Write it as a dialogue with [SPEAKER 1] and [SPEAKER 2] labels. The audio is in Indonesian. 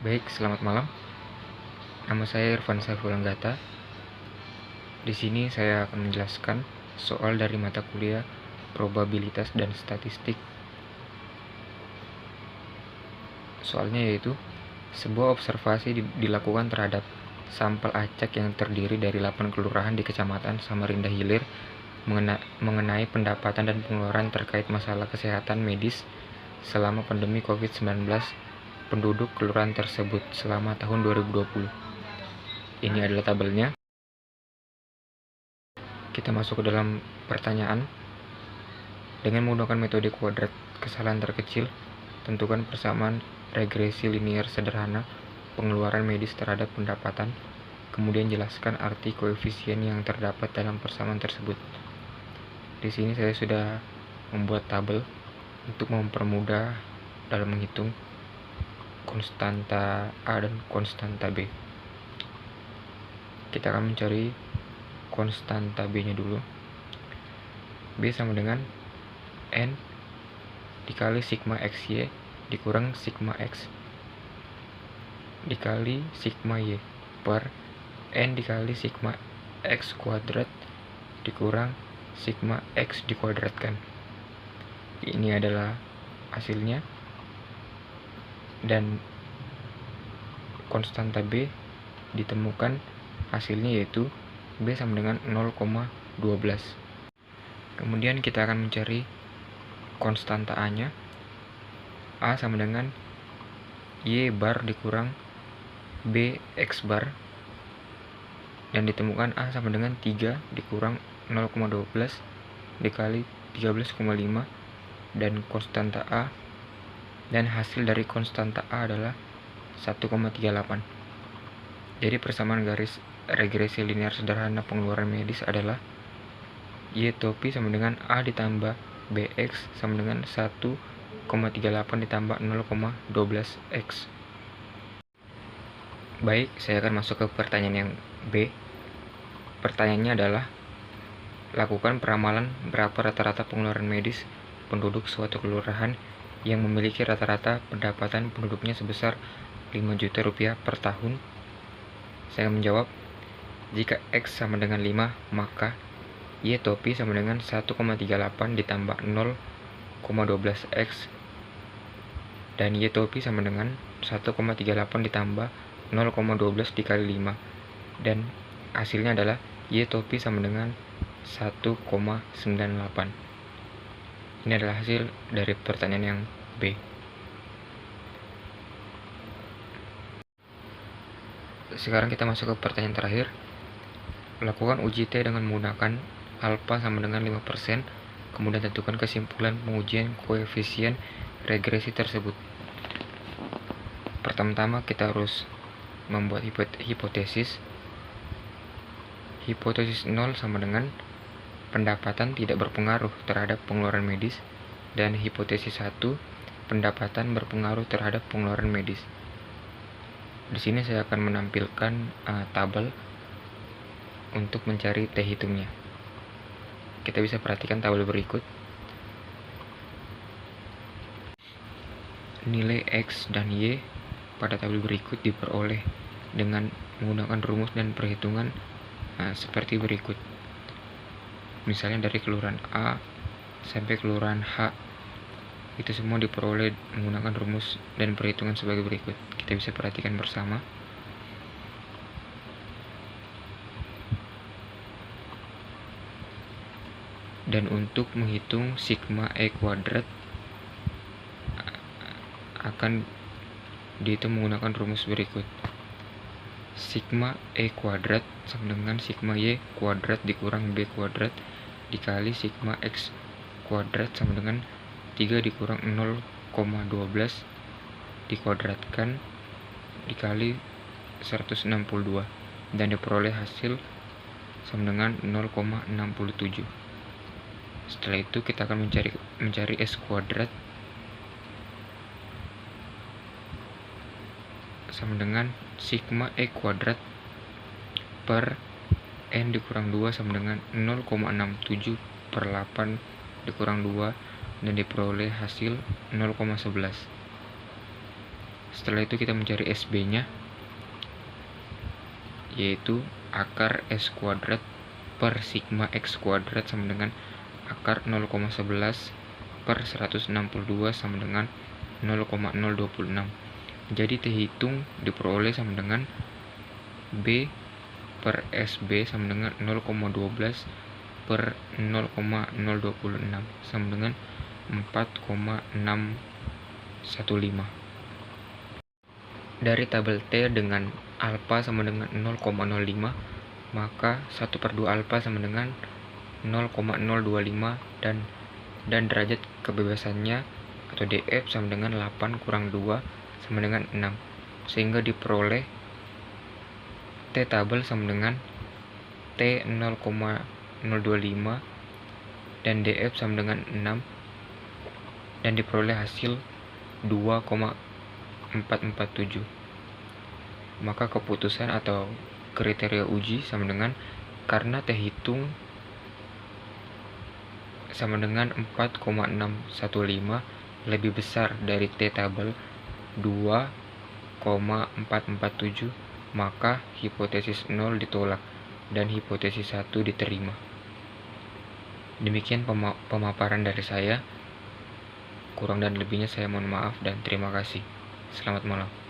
[SPEAKER 1] Baik, selamat malam. Nama saya Irfan Saiful Anggata. Di sini saya akan menjelaskan soal dari mata kuliah probabilitas dan statistik. Soalnya yaitu, sebuah observasi dilakukan terhadap sampel acak yang terdiri dari 8 kelurahan di Kecamatan Samarinda Hilir mengenai pendapatan dan pengeluaran terkait masalah kesehatan medis selama pandemi COVID-19 penduduk kelurahan tersebut selama tahun 2020. Ini adalah tabelnya. Kita masuk ke dalam pertanyaan. Dengan menggunakan metode kuadrat kesalahan terkecil, tentukan persamaan regresi linear sederhana pengeluaran medis terhadap pendapatan, kemudian jelaskan arti koefisien yang terdapat dalam persamaan tersebut. Di sini saya sudah membuat tabel untuk mempermudah dalam menghitung konstanta A dan konstanta B. Kita akan mencari konstanta B-nya dulu. B sama dengan N dikali sigma XY dikurang sigma X dikali sigma Y per N dikali sigma X kuadrat dikurang sigma X dikuadratkan. Ini adalah hasilnya, dan konstanta B ditemukan hasilnya yaitu B sama dengan 0,12. Kemudian kita akan mencari konstanta A-nya. A sama dengan Y bar dikurang B X bar, dan ditemukan A sama dengan 3 dikurang 0,12 dikali 13,5, dan konstanta A dan hasil dari konstanta A adalah 1,38. Jadi persamaan garis regresi linear sederhana pengeluaran medis adalah Y topi sama dengan A ditambah BX sama dengan 1,38 ditambah 0,12X. Baik, saya akan masuk ke pertanyaan yang B. Pertanyaannya adalah, lakukan peramalan berapa rata-rata pengeluaran medis penduduk suatu kelurahan yang memiliki rata-rata pendapatan penduduknya sebesar 5 juta rupiah per tahun. Saya menjawab, jika X sama dengan 5, maka Y topi sama dengan 1,38 ditambah 0,12X, dan Y topi sama dengan 1,38 ditambah 0,12 dikali 5, dan hasilnya adalah Y topi sama dengan 1,98. Ini adalah hasil dari pertanyaan yang B. Sekarang kita masuk ke pertanyaan terakhir. Lakukan uji T dengan menggunakan alfa sama dengan 5%, kemudian tentukan kesimpulan pengujian koefisien regresi tersebut. Pertama-tama kita harus membuat hipotesis. Hipotesis 0 sama dengan pendapatan tidak berpengaruh terhadap pengeluaran medis, dan hipotesis 1, pendapatan berpengaruh terhadap pengeluaran medis. Di sini saya akan menampilkan tabel untuk mencari T hitungnya. Kita bisa perhatikan tabel berikut. Nilai X dan Y pada tabel berikut diperoleh dengan menggunakan rumus dan perhitungan seperti berikut. Misalnya dari kelurahan A sampai kelurahan H, itu semua diperoleh menggunakan rumus dan perhitungan sebagai berikut. Kita bisa perhatikan bersama. Dan untuk menghitung sigma E kuadrat akan dihitung menggunakan rumus berikut. Sigma E kuadrat sama dengan sigma Y kuadrat dikurang B kuadrat dikali sigma X kuadrat sama dengan 3 dikurang 0,12 dikuadratkan dikali 162, dan diperoleh hasil sama dengan 0,67. Setelah itu kita akan mencari S kuadrat sama dengan sigma E kuadrat per N dikurang 2 sama dengan 0,67 per 8 dikurang 2, dan diperoleh hasil 0,11. Setelah itu kita mencari SB-nya, yaitu akar S kuadrat per sigma X kuadrat sama dengan akar 0,11 per 162 sama dengan 0,026. Jadi T hitung diperoleh sama dengan B per SB sama dengan 0,12 per 0,026 sama dengan 4,615. Dari tabel T dengan alfa sama dengan 0,05, maka 1/2 alfa sama dengan 0,025 dan derajat kebebasannya atau df sama dengan 8 kurang 2 sama dengan 6, sehingga diperoleh T tabel sama dengan T 0,025 dan df sama dengan 6, dan diperoleh hasil 2,447. Maka keputusan atau kriteria uji sama dengan, karena T hitung sama dengan 4,615 lebih besar dari T tabel 2,447, maka hipotesis 0 ditolak dan hipotesis 1 diterima. Demikian pemaparan dari saya. Kurang dan lebihnya saya mohon maaf dan terima kasih. Selamat malam.